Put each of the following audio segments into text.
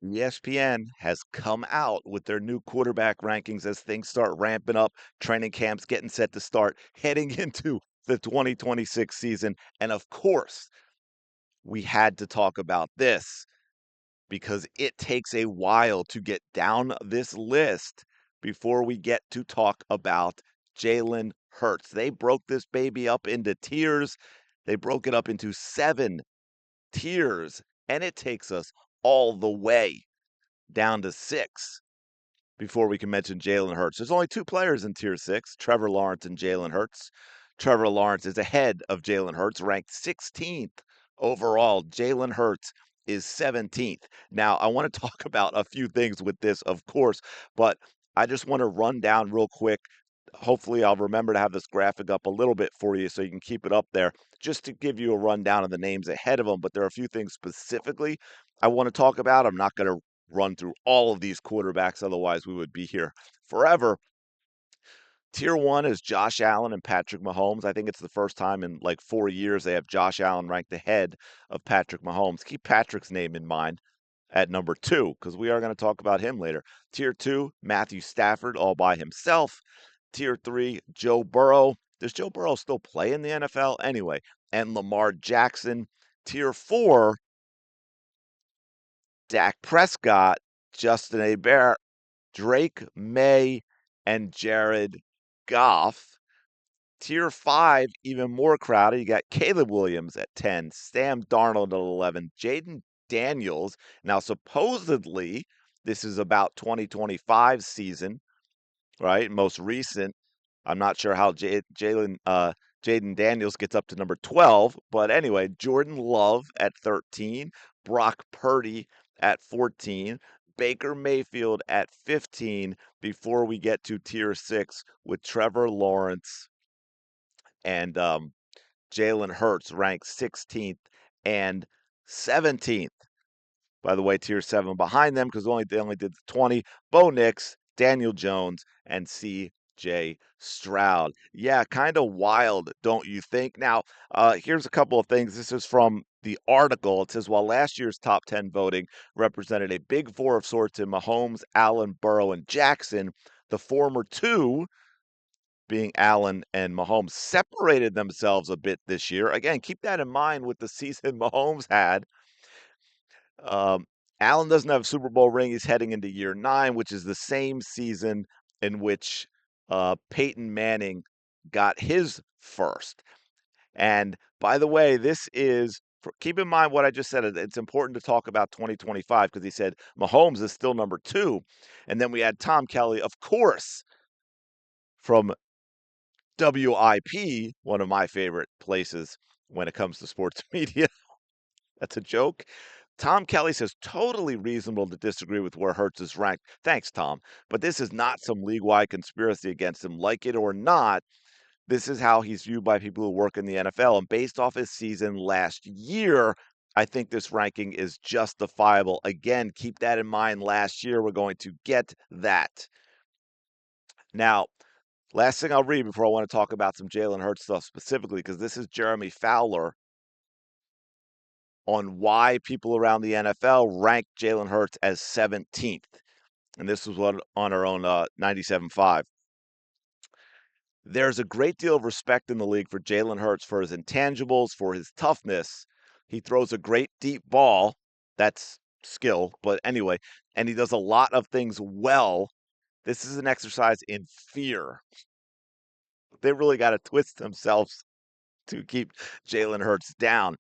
ESPN has come out with their new quarterback rankings as things start ramping up, training camps getting set to start, heading into the 2026 season. And of course, we had to talk about this because it takes a while to get down this list before we get to talk about Jalen Hurts. They broke this baby up into tiers. They broke it up into 7 tiers, and it takes us all the way down to 6 before we can mention Jalen Hurts. There's only 2 players in tier 6, Trevor Lawrence and Jalen Hurts. Trevor Lawrence is ahead of Jalen Hurts, ranked 16th overall. Jalen Hurts is 17th. Now, I want to talk about a few things with this, of course, but I just want to run down real quick. Hopefully, I'll remember to have this graphic up a little bit for you so you can keep it up there just to give you a rundown of the names ahead of them. But there are a few things specifically I want to talk about. I'm not going to run through all of these quarterbacks, otherwise, we would be here forever. Tier 1 is Josh Allen and Patrick Mahomes. I think it's the first time in like 4 years they have Josh Allen ranked ahead of Patrick Mahomes. Keep Patrick's name in mind at number 2 because we are going to talk about him later. Tier 2, Matthew Stafford all by himself. Tier 3, Joe Burrow. Does Joe Burrow still play in the NFL? Anyway, and Lamar Jackson. Tier 4, Dak Prescott, Justin Herbert, Drake May, and Jared Goff. Tier 5, even more crowded. You got Caleb Williams at 10, Sam Darnold at 11, Jaden Daniels. Now, supposedly, this is about 2025 season, right? Most recent. I'm not sure how Jaden Daniels gets up to number 12, but anyway, Jordan Love at 13, Brock Purdy at 14, Baker Mayfield at 15 before we get to tier 6 with Trevor Lawrence and Jalen Hurts ranked 16th and 17th. By the way, tier 7 behind them because they only did 20. Bo Nix, Daniel Jones, and C.J. Stroud. Yeah, kind of wild, don't you think? Now, here's a couple of things. This is from the article. It says, while last year's top 10 voting represented a big four of sorts in Mahomes, Allen, Burrow, and Jackson, the former two, being Allen and Mahomes, separated themselves a bit this year. Again, keep that in mind with the season Mahomes had. Um, Allen doesn't have a Super Bowl ring. He's heading into year 9, which is the same season in which Peyton Manning got his first. And by the way, keep in mind what I just said. It's important to talk about 2025 because he said Mahomes is still number 2. And then we had Tom Kelly, of course, from WIP, one of my favorite places when it comes to sports media. That's a joke. Tom Kelly says totally reasonable to disagree with where Hurts is ranked. Thanks, Tom. But this is not some league wide conspiracy against him. Like it or not, this is how he's viewed by people who work in the NFL. And based off his season last year, I think this ranking is justifiable. Again, keep that in mind. Last year, we're going to get that. Now, last thing I'll read before I want to talk about some Jalen Hurts stuff specifically, because this is Jeremy Fowler on why people around the NFL rank Jalen Hurts as 17th. And this was on our own 97.5. There's a great deal of respect in the league for Jalen Hurts for his intangibles, for his toughness. He throws a great deep ball. That's skill. But anyway, and he does a lot of things well. This is an exercise in fear. They really got to twist themselves to keep Jalen Hurts down.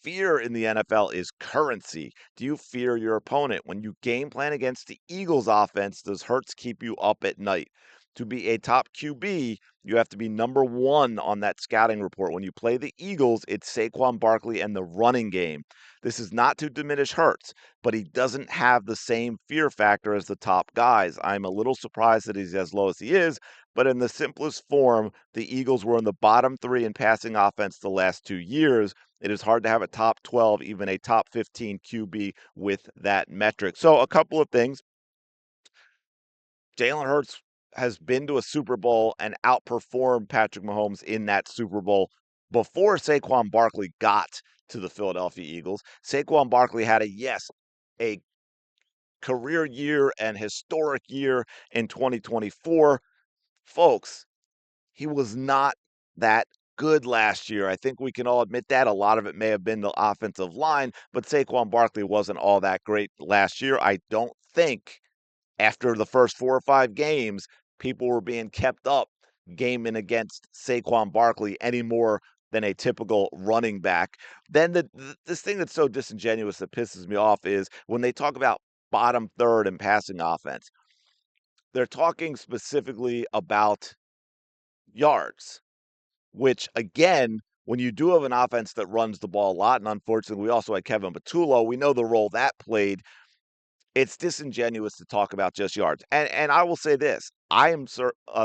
Fear in the NFL is currency. Do you fear your opponent? When you game plan against the Eagles offense, does Hurts keep you up at night? To be a top QB, you have to be number 1 on that scouting report. When you play the Eagles, it's Saquon Barkley and the running game. This is not to diminish Hurts, but he doesn't have the same fear factor as the top guys. I'm a little surprised that he's as low as he is, but in the simplest form, the Eagles were in the bottom 3 in passing offense the last 2 years. It is hard to have a top 12, even a top 15 QB with that metric. So, a couple of things. Jalen Hurts has been to a Super Bowl and outperformed Patrick Mahomes in that Super Bowl before Saquon Barkley got to the Philadelphia Eagles. Saquon Barkley had a career year and historic year in 2024. Folks, he was not that good last year. I think we can all admit that. A lot of it may have been the offensive line, but Saquon Barkley wasn't all that great last year. I don't think after the first 4 or 5 games, people were being kept up gaming against Saquon Barkley any more than a typical running back. Then this thing that's so disingenuous that pisses me off is when they talk about bottom third in passing offense, they're talking specifically about yards, which again, when you do have an offense that runs the ball a lot, and unfortunately, we also had Kevin Patullo, we know the role that played. It's disingenuous to talk about just yards. And I will say this: I am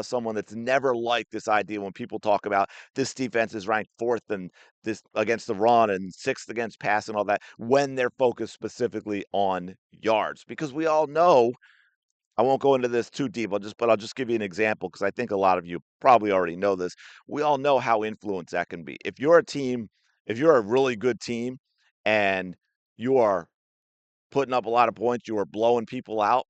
someone that's never liked this idea when people talk about this defense is ranked fourth and this against the run and sixth against pass and all that when they're focused specifically on yards, because we all know. I won't go into this too deep. I'll just give you an example because I think a lot of you probably already know this. We all know how influenced that can be. If you're a really good team and you are putting up a lot of points, you are blowing people out,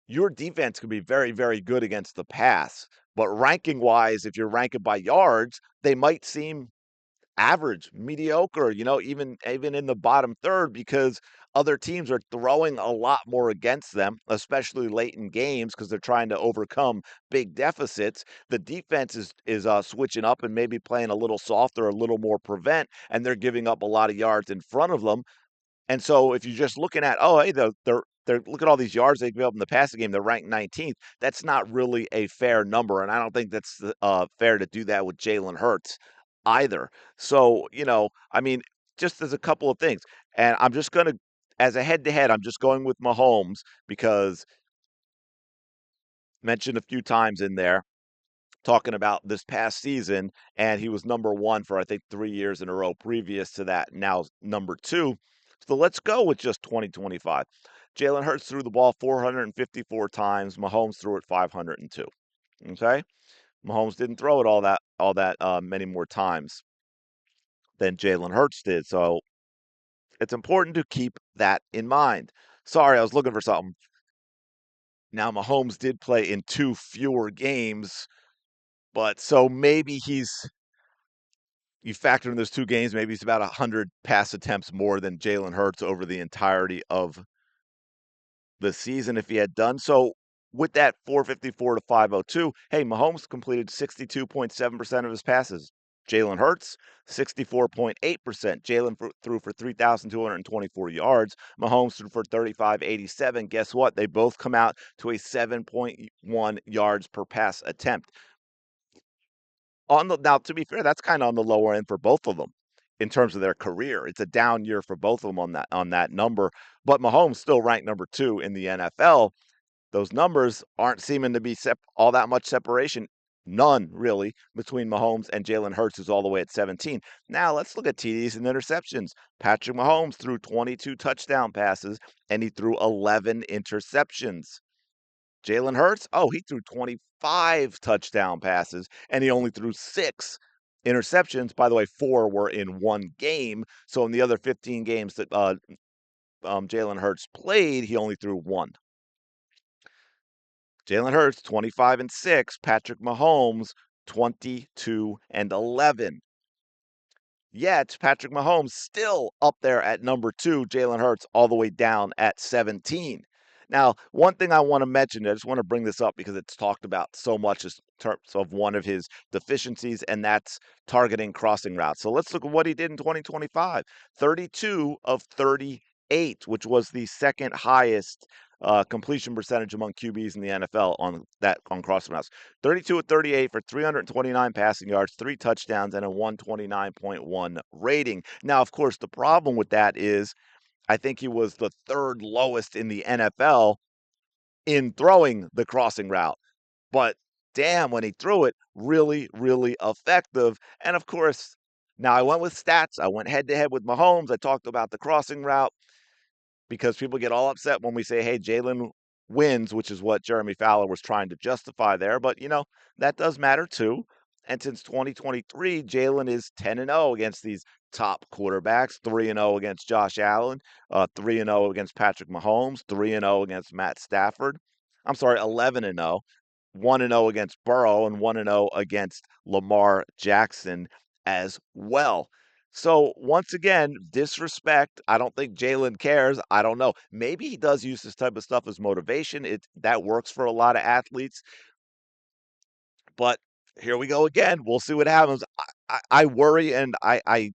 your defense can be very, very good against the pass. But ranking wise, if you're ranking by yards, they might seem average, mediocre, even in the bottom third because other teams are throwing a lot more against them, especially late in games because they're trying to overcome big deficits. The defense is switching up and maybe playing a little softer, a little more prevent, and they're giving up a lot of yards in front of them. And so if you're just looking at, oh, hey, they're look at all these yards they give up in the passing game, they're ranked 19th. That's not really a fair number, and I don't think that's fair to do that with Jalen Hurts either. So, I mean, just as a couple of things, and I'm just gonna, as a head-to-head, I'm just going with Mahomes because mentioned a few times in there talking about this past season, and he was number one for I think 3 years in a row previous to that. Now number two. So let's go with just 2025. Jalen Hurts threw the ball 454 times. Mahomes threw it 502. Okay, Mahomes didn't throw it all that many more times than Jalen Hurts did. So it's important to keep that in mind. Sorry, I was looking for something. Now Mahomes did play in 2 fewer games, but so maybe you factor in those 2 games, maybe it's about 100 pass attempts more than Jalen Hurts over the entirety of the season if he had done so. With that 454 to 502, hey, Mahomes completed 62.7% of his passes. Jalen Hurts, 64.8%. Jalen threw for 3,224 yards. Mahomes threw for 3,587. Guess what? They both come out to a 7.1 yards per pass attempt. Now, to be fair, that's kind of on the lower end for both of them in terms of their career. It's a down year for both of them on that number, but Mahomes still ranked number 2 in the NFL. Those numbers aren't seeming to be all that much separation. None really between Mahomes and Jalen Hurts, who's all the way at 17. Now let's look at TDs and interceptions. Patrick Mahomes threw 22 touchdown passes and he threw 11 interceptions. Jalen Hurts, oh, he threw 25 touchdown passes and he only threw 6 interceptions. By the way, 4 were in one game. So in the other 15 games that Jalen Hurts played, he only threw 1. Jalen Hurts, 25-6. Patrick Mahomes, 22-11. Yet Patrick Mahomes still up there at number 2, Jalen Hurts all the way down at 17. Now, one thing I want to mention, I just want to bring this up because it's talked about so much in terms of one of his deficiencies, and that's targeting crossing routes. So let's look at what he did in 2025. 32 of 38, which was the second highest completion percentage among QBs in the NFL on crossing routes. 32 of 38 for 329 passing yards, 3 touchdowns, and a 129.1 rating. Now, of course, the problem with that is I think he was the third lowest in the NFL in throwing the crossing route. But damn, when he threw it, really, really effective. And of course, now I went with stats. I went head to head with Mahomes. I talked about the crossing route because people get all upset when we say, hey, Jalen wins, which is what Jeremy Fowler was trying to justify there. But, that does matter too. And since 2023, Jalen is 10-0 against these top quarterbacks, 3-0 against Josh Allen, 3-0 against Patrick Mahomes, 3-0 against Matt Stafford. I'm sorry, 11-0, 1-0 against Burrow, and 1-0 against Lamar Jackson as well. So once again, disrespect. I don't think Jalen cares. I don't know. Maybe he does use this type of stuff as motivation. That works for a lot of athletes. But here we go again. We'll see what happens. I worry and I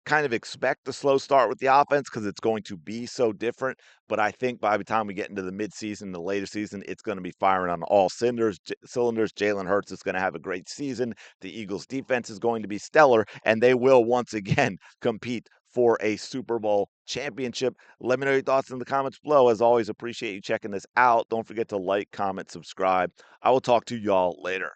kind of expect a slow start with the offense because it's going to be so different. But I think by the time we get into the midseason, the later season, it's going to be firing on all cylinders. Jalen Hurts is going to have a great season. The Eagles' defense is going to be stellar, and they will once again compete for a Super Bowl championship. Let me know your thoughts in the comments below. As always, appreciate you checking this out. Don't forget to like, comment, subscribe. I will talk to y'all later.